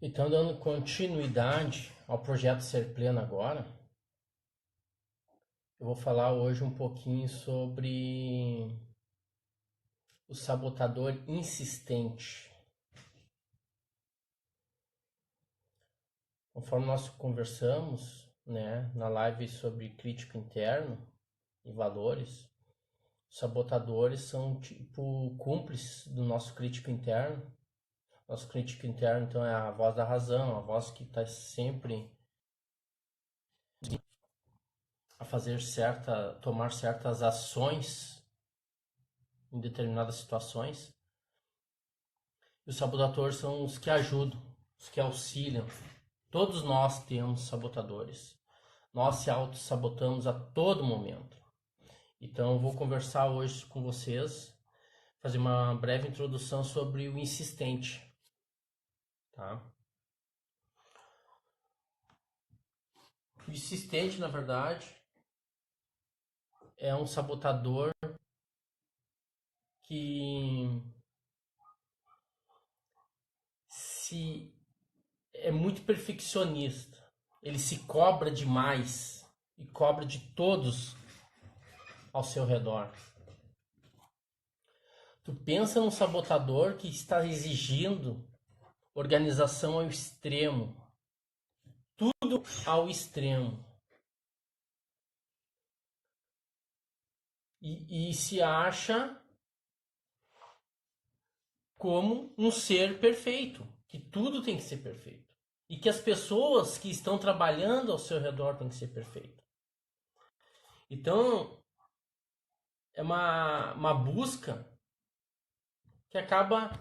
Então, dando continuidade ao projeto Ser Pleno agora, eu vou falar hoje um pouquinho sobre o sabotador insistente. Conforme nós conversamos, na live sobre crítico interno e valores, os sabotadores são tipo cúmplices do nosso crítico interno. Nosso crítico interno, então, é a voz da razão, a voz que está sempre a tomar certas ações em determinadas situações. E os sabotadores são os que ajudam, os que auxiliam. Todos nós temos sabotadores. Nós se auto-sabotamos a todo momento. Então eu vou conversar hoje com vocês, fazer uma breve introdução sobre o insistente. Tá? O insistente, na verdade, é um sabotador que é muito perfeccionista. Ele se cobra demais e cobra de todos ao seu redor. Tu pensa num sabotador que está exigindo organização ao extremo. Tudo ao extremo. E se acha como um ser perfeito, que tudo tem que ser perfeito. E que as pessoas que estão trabalhando ao seu redor têm que ser perfeitas. Então, é uma busca que acaba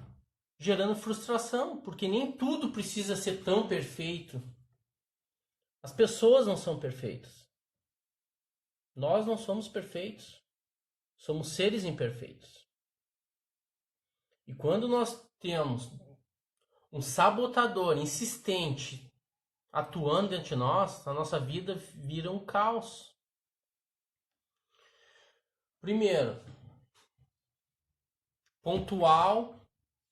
gerando frustração, porque nem tudo precisa ser tão perfeito. As pessoas não são perfeitas. Nós não somos perfeitos. Somos seres imperfeitos. E quando nós temos um sabotador insistente atuando dentro de nós, a nossa vida vira um caos. Primeiro, pontual,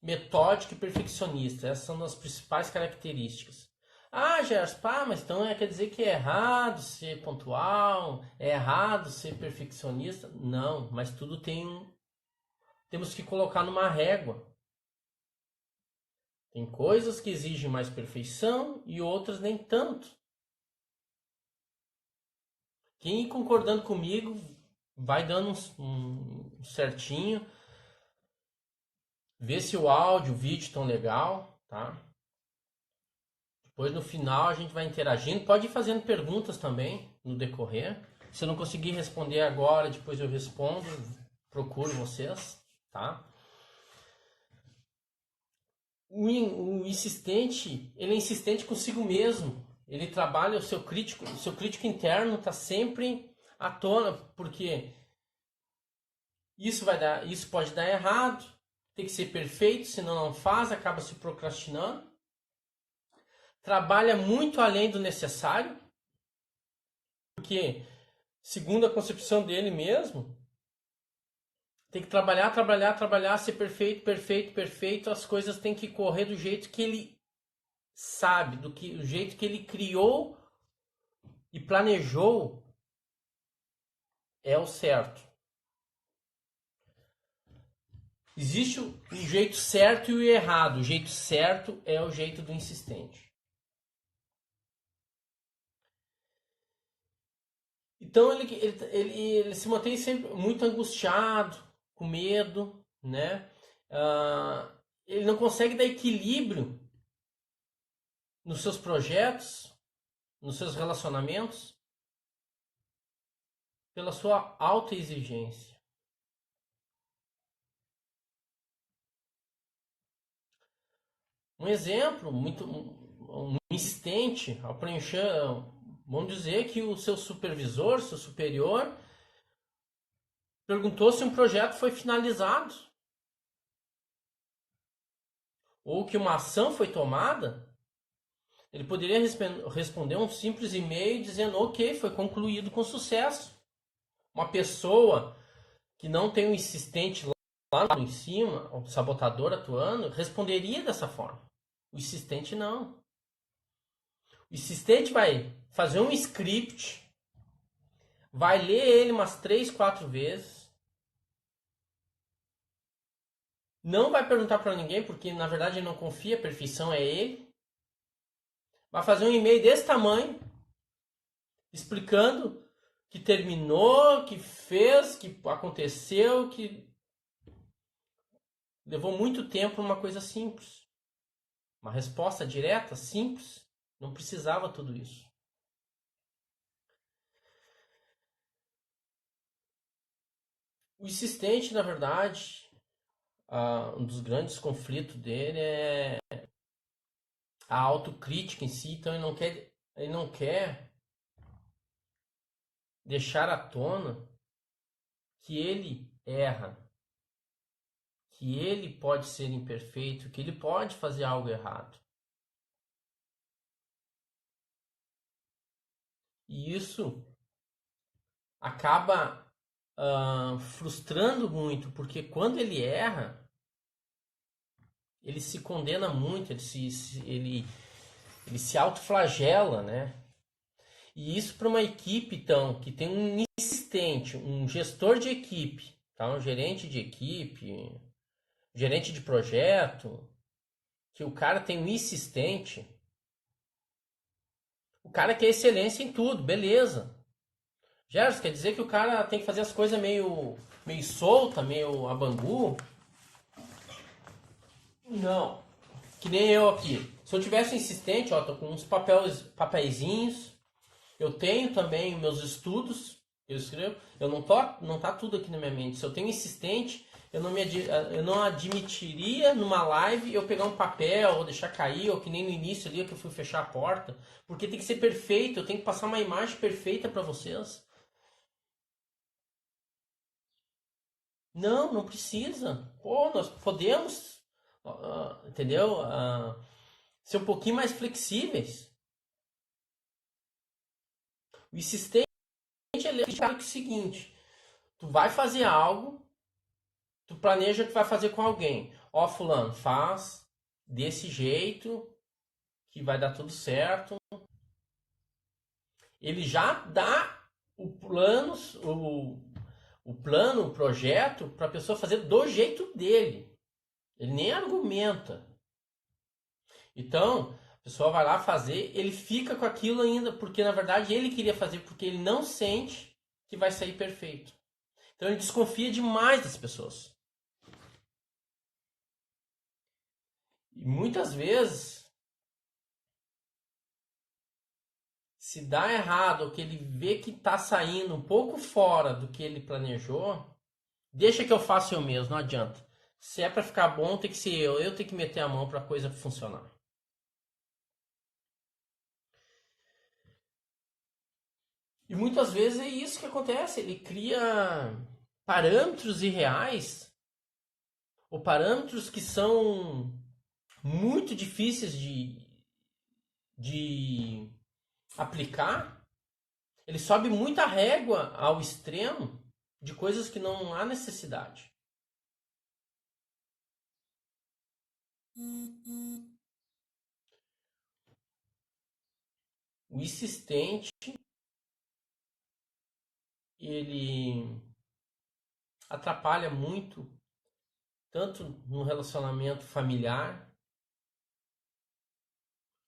metódico e perfeccionista. Essas são as principais características. Ah, Gerson, mas então quer dizer que é errado ser pontual, é errado ser perfeccionista? Não, mas tudo temos que colocar numa régua. Tem coisas que exigem mais perfeição e outras nem tanto. Quem ir concordando comigo vai dando um certinho. Vê se o áudio, o vídeo estão legal, tá? Depois no final a gente vai interagindo. Pode ir fazendo perguntas também no decorrer. Se eu não conseguir responder agora, depois eu respondo. Procuro vocês, tá? O insistente, ele é insistente consigo mesmo. Ele trabalha o seu crítico interno está sempre à tona, porque isso pode dar errado, tem que ser perfeito, senão não faz, acaba se procrastinando. Trabalha muito além do necessário, porque, segundo a concepção dele mesmo, tem que trabalhar, ser perfeito, as coisas têm que correr do jeito que ele sabe, do jeito que ele criou e planejou é o certo. Existe o jeito certo e o errado. O jeito certo é o jeito do insistente. Então ele se mantém sempre muito angustiado, com medo, né? Ele não consegue dar equilíbrio nos seus projetos, nos seus relacionamentos, pela sua alta exigência. Um exemplo um insistente ao preencher, vamos dizer que o seu supervisor, seu superior, perguntou se um projeto foi finalizado ou que uma ação foi tomada. Ele poderia responder um simples e-mail dizendo: ok, foi concluído com sucesso. Uma pessoa que não tem um insistente lá em cima, um sabotador atuando, responderia dessa forma. O insistente não. O assistente vai fazer um script, vai ler ele umas 3, 4 vezes, não vai perguntar para ninguém, porque na verdade ele não confia, a perfeição é ele. Vai fazer um e-mail desse tamanho, explicando que terminou, que fez, que aconteceu, que levou muito tempo uma coisa simples. Uma resposta direta, simples. Não precisava tudo isso. O insistente, na verdade, um dos grandes conflitos dele é a autocrítica em si. Então ele não quer deixar à tona que ele erra, que ele pode ser imperfeito, que ele pode fazer algo errado. E isso acaba frustrando muito, porque quando ele erra, ele se condena muito, ele se autoflagela, né? E isso para uma equipe, então, que tem um assistente, um gestor de equipe, tá? Um gerente de equipe, gerente de projeto, que o cara tem um assistente, o cara quer excelência em tudo, beleza. Gerson, quer dizer que o cara tem que fazer as coisas meio solta, meio a bangu? Não. Que nem eu aqui. Se eu tivesse um insistente, ó, tô com uns papeizinhos. Eu tenho também meus estudos, eu escrevo. Não tá tudo aqui na minha mente. Se eu tenho insistente, eu não admitiria numa live eu pegar um papel ou deixar cair, ou que nem no início ali que eu fui fechar a porta, porque tem que ser perfeito, eu tenho que passar uma imagem perfeita para vocês. Não, não precisa. Pô, nós podemos, entendeu? Ser um pouquinho mais flexíveis. O insistente ele é o seguinte: tu vai fazer algo, tu planeja que vai fazer com alguém. Ó, fulano, faz desse jeito que vai dar tudo certo. Ele já dá o plano, o projeto para a pessoa fazer do jeito dele. Ele nem argumenta. Então, a pessoa vai lá fazer, ele fica com aquilo ainda, porque na verdade ele queria fazer, porque ele não sente que vai sair perfeito. Então ele desconfia demais das pessoas. E muitas vezes, se dá errado, ou que ele vê que está saindo um pouco fora do que ele planejou, deixa que eu faça eu mesmo, não adianta. Se é para ficar bom, tem que ser eu tenho que meter a mão para a coisa funcionar. E muitas vezes é isso que acontece, ele cria parâmetros irreais, ou parâmetros que são muito difíceis de aplicar. Ele sobe muita régua ao extremo de coisas que não há necessidade. O insistente, ele atrapalha muito, tanto no relacionamento familiar,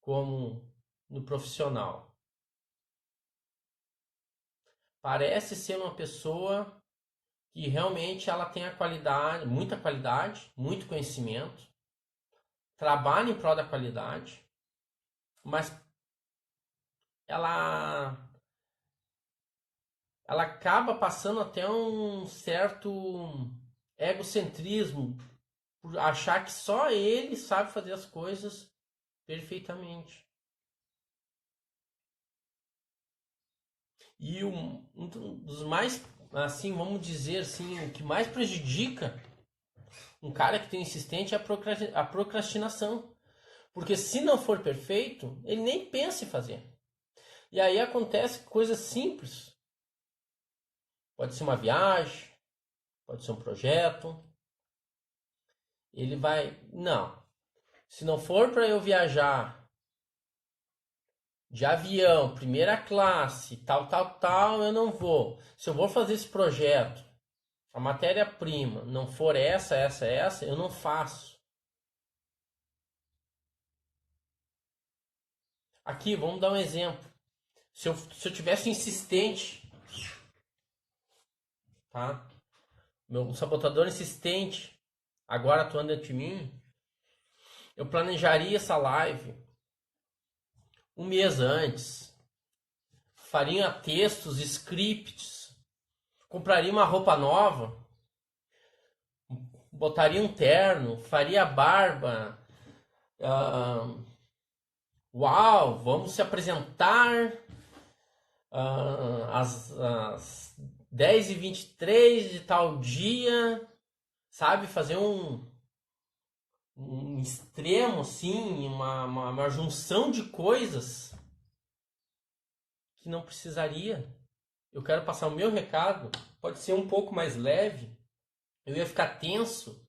como no profissional. Parece ser uma pessoa que realmente ela tem a qualidade, muito conhecimento, trabalha em prol da qualidade, mas ela ela acaba passando até um certo egocentrismo por achar que só ele sabe fazer as coisas perfeitamente. E um dos mais, assim, vamos dizer assim, o que mais prejudica um cara que tem insistente é a procrastinação. Porque se não for perfeito, ele nem pensa em fazer. E aí acontece coisas simples. Pode ser uma viagem, pode ser um projeto. Ele vai, não. Se não for para eu viajar de avião, primeira classe, tal, tal, tal, eu não vou. Se eu vou fazer esse projeto, a matéria-prima não for essa, eu não faço. Aqui, vamos dar um exemplo. Se eu tivesse insistente, tá? Meu sabotador insistente, agora atuando dentro de mim, eu planejaria essa live um mês antes. Faria textos, scripts, compraria uma roupa nova, botaria um terno, faria barba. ah, Uau, vamos se apresentar às 10h23 de tal dia, sabe? Fazer um extremo, assim, uma junção de coisas que não precisaria. Eu quero passar o meu recado, pode ser um pouco mais leve. Eu ia ficar tenso,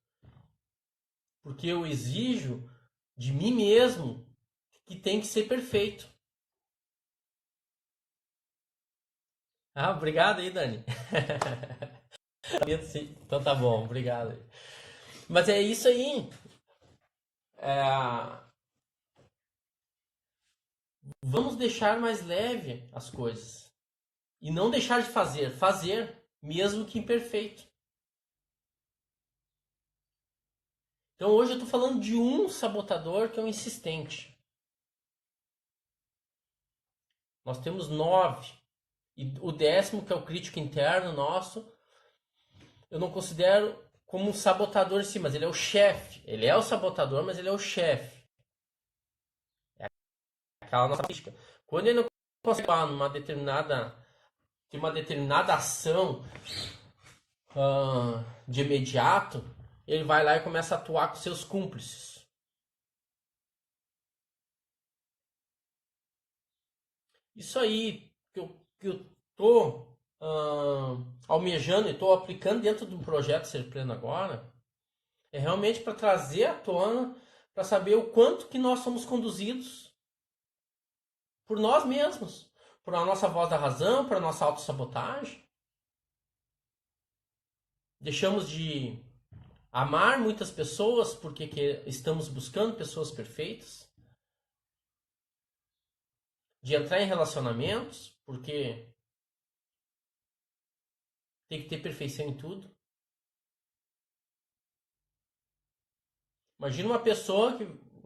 porque eu exijo de mim mesmo que tem que ser perfeito. Ah, obrigado aí, Dani. Então tá bom, obrigado. Mas é isso aí. É, vamos deixar mais leve as coisas. E não deixar de fazer. Fazer, mesmo que imperfeito. Então hoje eu estou falando de um sabotador que é o insistente. Nós temos 9. E o 10º, que é o crítico interno nosso, eu não considero como um sabotador em si, mas ele é o chefe. Ele é o sabotador, mas ele é o chefe. É aquela nossa crítica. Quando ele não consegue ter uma determinada ação de imediato, ele vai lá e começa a atuar com seus cúmplices. Isso aí que eu tô almejando e estou aplicando dentro do projeto Ser Pleno agora é realmente para trazer à tona, para saber o quanto que nós somos conduzidos por nós mesmos, por a nossa voz da razão, por a nossa autossabotagem. Deixamos de amar muitas pessoas porque estamos buscando pessoas perfeitas, de entrar em relacionamentos porque tem que ter perfeição em tudo. Imagina uma pessoa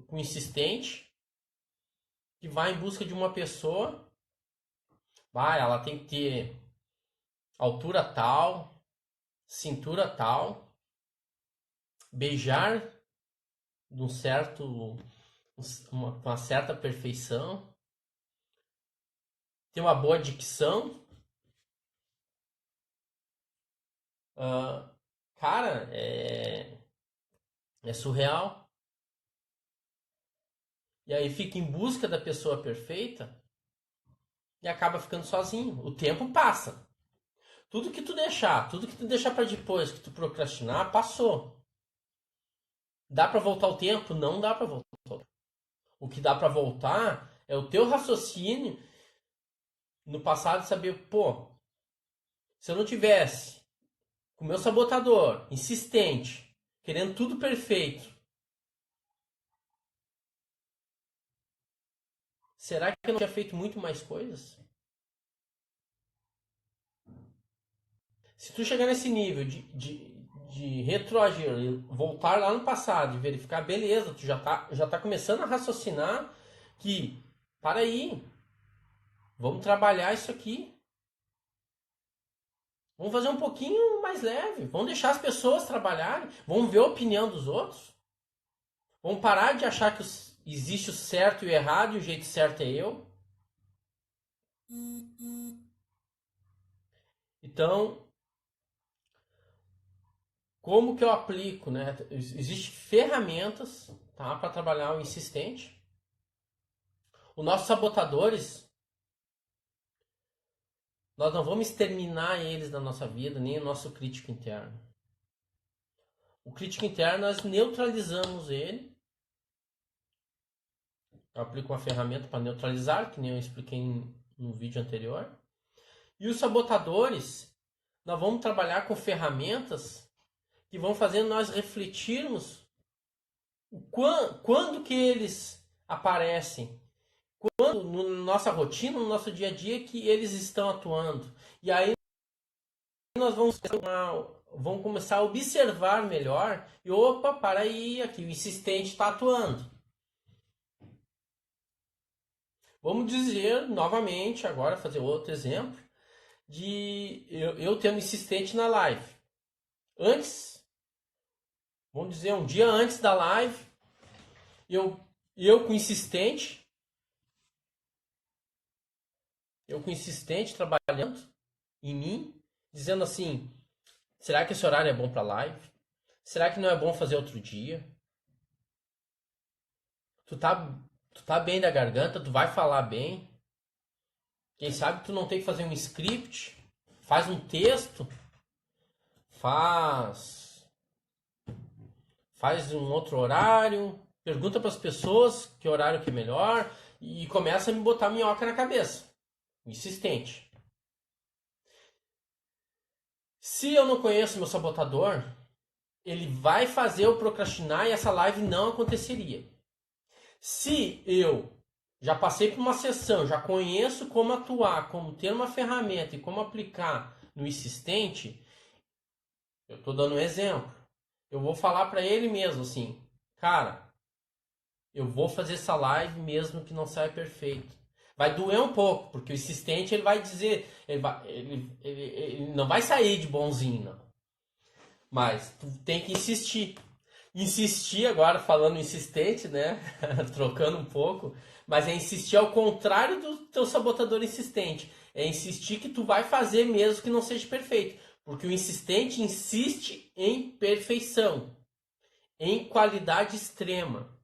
com insistente que vai em busca de uma pessoa, ela tem que ter altura tal, cintura tal, beijar de um certo, uma certa perfeição, ter uma boa dicção. Ah, cara, é surreal. E aí fica em busca da pessoa perfeita e acaba ficando sozinho. O tempo passa. Tudo que tu deixar para depois, que tu procrastinar, passou. Dá para voltar o tempo? Não dá para voltar. O que dá para voltar é o teu raciocínio no passado, saber, pô, se eu não tivesse com o meu sabotador insistente, querendo tudo perfeito, será que eu não tinha feito muito mais coisas? Se tu chegar nesse nível de retroagir, voltar lá no passado e verificar, beleza, tu já tá começando a raciocinar que, para aí, vamos trabalhar isso aqui. Vamos fazer um pouquinho mais leve. Vamos deixar as pessoas trabalharem. Vamos ver a opinião dos outros. Vamos parar de achar que existe o certo e o errado e o jeito certo é eu. Então, como que eu aplico, né? Existem ferramentas, tá, para trabalhar o insistente. Os nossos sabotadores, nós não vamos exterminar eles da nossa vida, nem o nosso crítico interno. O crítico interno, nós neutralizamos ele, Eu aplico uma ferramenta para neutralizar, que nem eu expliquei no vídeo anterior. E os sabotadores, nós vamos trabalhar com ferramentas que vão fazer nós refletirmos quando que eles aparecem, quando na nossa rotina, no nosso dia a dia que eles estão atuando. E aí nós vamos começar a observar melhor e opa, para aí, aqui o insistente está atuando. Vamos dizer novamente, agora fazer outro exemplo, de eu tendo insistente na live. Antes, vamos dizer, um dia antes da live, eu com insistente trabalhando em mim, dizendo assim, será que esse horário é bom para live? Será que não é bom fazer outro dia? Tu tá bem da garganta, tu vai falar bem. Quem sabe tu não tem que fazer um script, faz um texto, faz um outro horário, pergunta para as pessoas que horário que é melhor e começa a me botar minhoca na cabeça. Insistente. Se eu não conheço meu sabotador, ele vai fazer eu procrastinar e essa live não aconteceria. Se eu já passei por uma sessão, já conheço como atuar, como ter uma ferramenta e como aplicar no insistente, eu estou dando um exemplo. Eu vou falar para ele mesmo assim, cara, eu vou fazer essa live mesmo que não saia perfeito. Vai doer um pouco, porque o insistente ele vai dizer, ele não vai sair de bonzinho, não. Mas tu tem que insistir. Insistir agora, falando insistente, né? Trocando um pouco. Mas é insistir ao contrário do teu sabotador insistente. É insistir que tu vai fazer mesmo que não seja perfeito. Porque o insistente insiste em perfeição. Em qualidade extrema.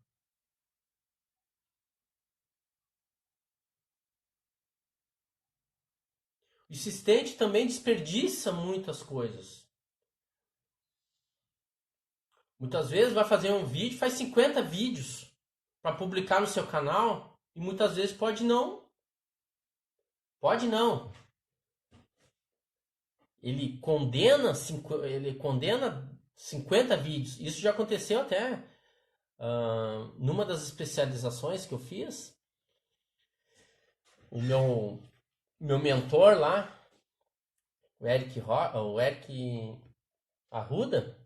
O insistente também desperdiça muitas coisas. Muitas vezes vai fazer um vídeo, faz 50 vídeos para publicar no seu canal e muitas vezes pode não. Pode não. Ele condena 50 vídeos. Isso já aconteceu até numa das especializações que eu fiz. O meu mentor lá, o Eric Arruda,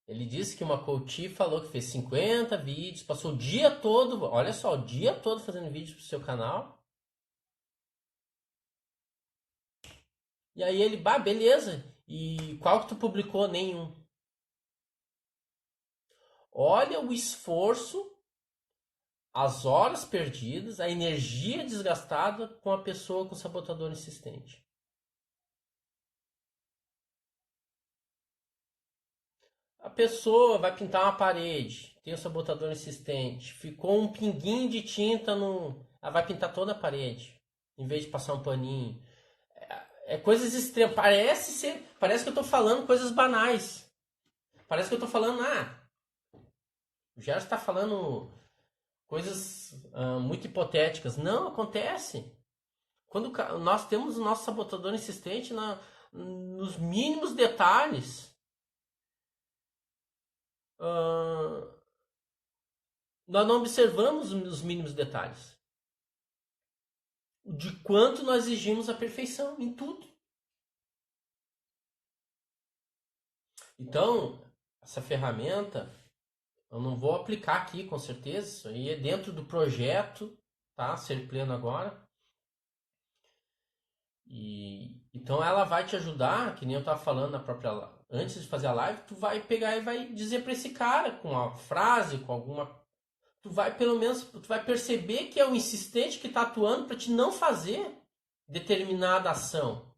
ele disse que uma coach falou que fez 50 vídeos, passou o dia todo, olha só, o dia todo fazendo vídeos pro seu canal. E aí ele, beleza. E qual que tu publicou? Nenhum. Olha o esforço, as horas perdidas, a energia desgastada com a pessoa com sabotador insistente. A pessoa vai pintar uma parede, tem o sabotador insistente, ficou um pinguinho de tinta no... Ela vai pintar toda a parede, em vez de passar um paninho. É coisas extremas. Parece que eu tô falando coisas banais. Parece que eu tô falando, o Gerson está falando coisas muito hipotéticas. Não, acontece. Quando nós temos o nosso sabotador insistente nos mínimos detalhes, nós não observamos os mínimos detalhes. De quanto nós exigimos a perfeição em tudo. Então, essa ferramenta eu não vou aplicar aqui, com certeza. Isso aí é dentro do projeto, tá? Ser Pleno agora. Então ela vai te ajudar, que nem eu estava falando na própria antes de fazer a live, tu vai pegar e vai dizer para esse cara com uma frase, com alguma, tu vai pelo menos, tu vai perceber que é o insistente que está atuando para te não fazer determinada ação.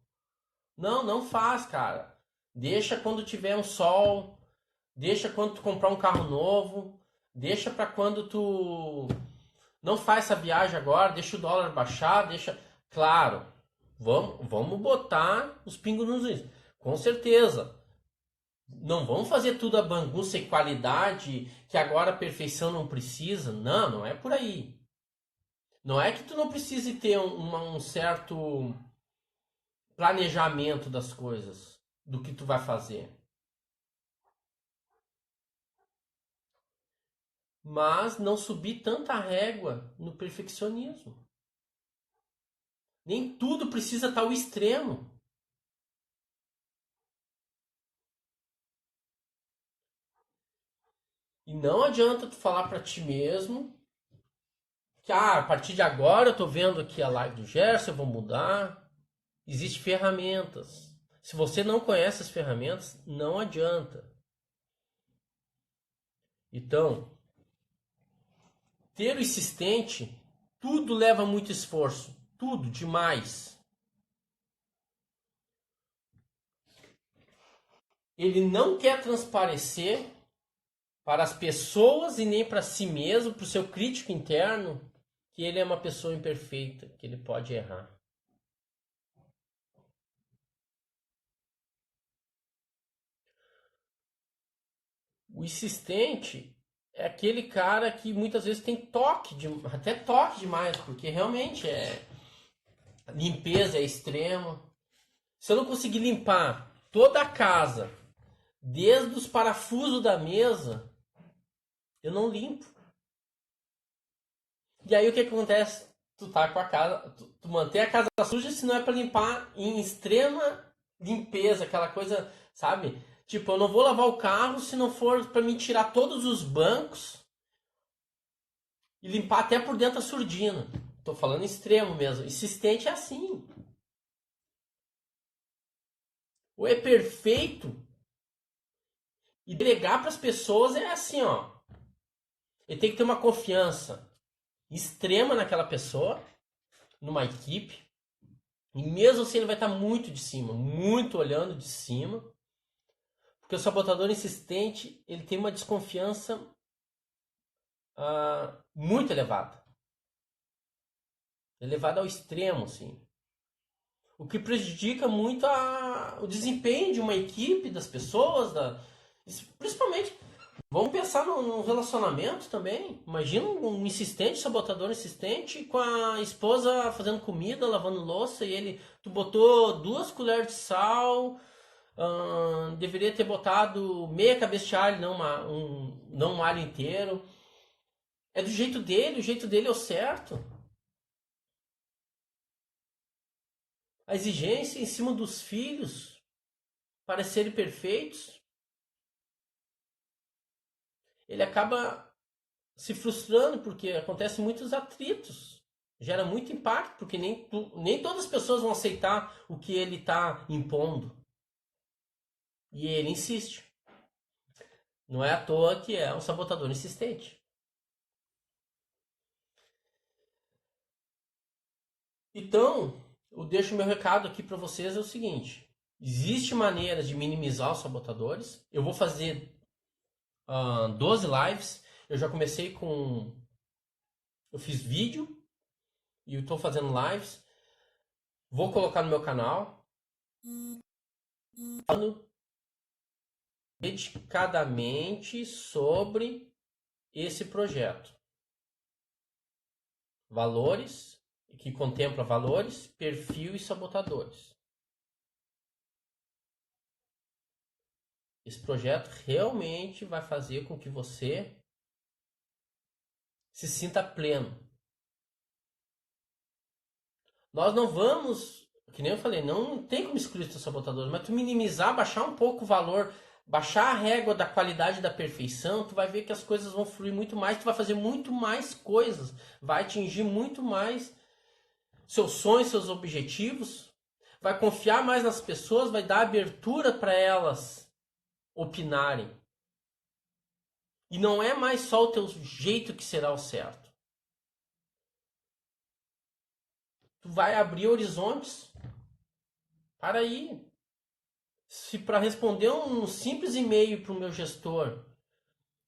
Não faz, cara. Deixa quando tiver um sol, deixa quando tu comprar um carro novo, deixa para quando tu não faz essa viagem agora, deixa o dólar baixar, deixa, claro. Vamos botar os pingos nos is. Com certeza. Não vamos fazer tudo a bagunça e qualidade que agora a perfeição não precisa. Não, não é por aí. Não é que tu não precise ter um certo planejamento das coisas, do que tu vai fazer. Mas não subir tanta régua no perfeccionismo. Nem tudo precisa estar ao extremo. E não adianta tu falar para ti mesmo que a partir de agora eu tô vendo aqui a live do Gerson, eu vou mudar. Existem ferramentas. Se você não conhece as ferramentas, não adianta. Então, ter o insistente, tudo leva muito esforço. Tudo, demais. Ele não quer transparecer para as pessoas e nem para si mesmo, para o seu crítico interno, que ele é uma pessoa imperfeita, que ele pode errar. O insistente é aquele cara que muitas vezes tem até toque demais, porque realmente é limpeza é extrema. Se eu não conseguir limpar toda a casa, desde os parafusos da mesa, eu não limpo. E aí o que acontece? Tu tá com a casa, tu mantém a casa suja se não é para limpar em extrema limpeza, aquela coisa, sabe? Tipo, eu não vou lavar o carro se não for para me tirar todos os bancos e limpar até por dentro a surdina. Tô falando extremo mesmo. Insistente é assim. Ou é perfeito e delegar para as pessoas é assim, ó. Ele tem que ter uma confiança extrema naquela pessoa, numa equipe. E mesmo assim ele vai estar muito de cima, muito olhando de cima. Porque o sabotador insistente, ele tem uma desconfiança muito elevada. Elevada ao extremo, assim. O que prejudica muito o desempenho de uma equipe, das pessoas, principalmente. Vamos pensar no relacionamento também. Imagina um insistente, sabotador insistente, com a esposa fazendo comida, lavando louça, e tu botou 2 colheres de sal, deveria ter botado meia cabeça de alho, não um alho inteiro. É do jeito dele, o jeito dele é o certo. A exigência em cima dos filhos para serem perfeitos, ele acaba se frustrando porque acontecem muitos atritos. Gera muito impacto, porque nem todas as pessoas vão aceitar o que ele está impondo. E ele insiste. Não é à toa que é um sabotador insistente. Então, eu deixo meu recado aqui para vocês é o seguinte: existe maneiras de minimizar os sabotadores. Eu vou fazer 12 lives. Eu já comecei com. Eu fiz vídeo e estou fazendo lives. Vou colocar no meu canal. Falando dedicadamente sobre esse projeto. Valores, que contempla valores, perfil e sabotadores. Esse projeto realmente vai fazer com que você se sinta pleno. Nós não vamos, que nem eu falei, não tem como excluir os sabotadores, mas tu minimizar, baixar um pouco o valor, baixar a régua da qualidade da perfeição, tu vai ver que as coisas vão fluir muito mais, tu vai fazer muito mais coisas, vai atingir muito mais seus sonhos, seus objetivos, vai confiar mais nas pessoas, vai dar abertura para elas opinarem. E não é mais só o teu jeito que será o certo. Tu vai abrir horizontes para aí. Se para responder um simples e-mail para o meu gestor,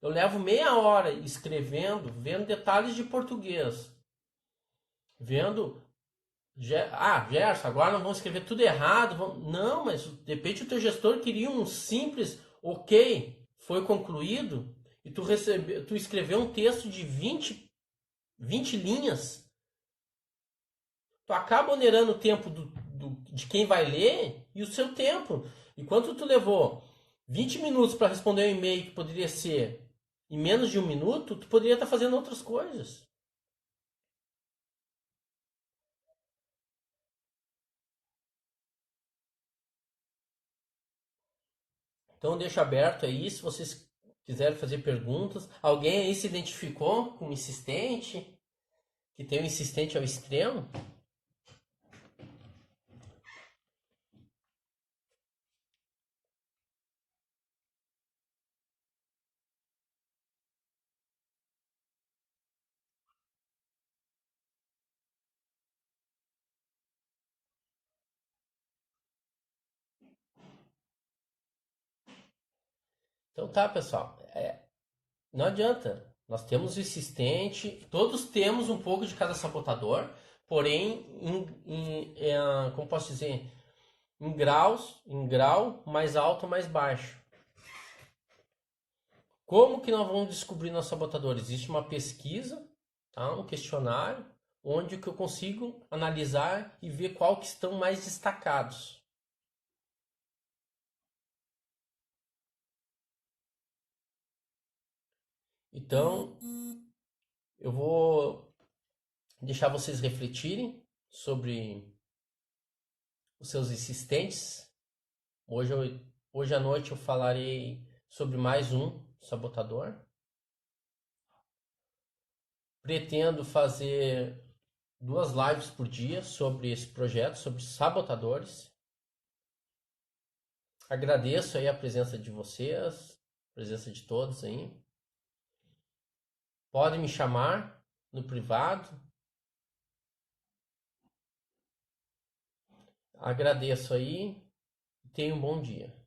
eu levo meia hora escrevendo, vendo detalhes de português, vendo, Gerson, agora não vamos escrever tudo errado. Não, mas de repente o teu gestor queria um simples ok, foi concluído, e tu escreveu um texto de 20 linhas, tu acaba onerando o tempo de quem vai ler e o seu tempo. Enquanto tu levou 20 minutos para responder um e-mail que poderia ser em menos de um minuto, tu poderia estar fazendo outras coisas. Então deixa aberto aí, se vocês quiserem fazer perguntas. Alguém aí se identificou com o insistente? Que tem o insistente ao extremo? Então tá, pessoal. Não adianta. Nós temos o insistente, todos temos um pouco de cada sabotador, porém, como posso dizer, em grau mais alto ou mais baixo. Como que nós vamos descobrir nosso sabotador? Existe uma pesquisa, tá? Um questionário, onde que eu consigo analisar e ver qual que estão mais destacados. Então, eu vou deixar vocês refletirem sobre os seus insistentes. Hoje à noite eu falarei sobre mais um sabotador. Pretendo fazer 2 lives por dia sobre esse projeto, sobre sabotadores. Agradeço aí a presença de vocês, a presença de todos aí. Podem me chamar no privado. Agradeço aí e tenham um bom dia.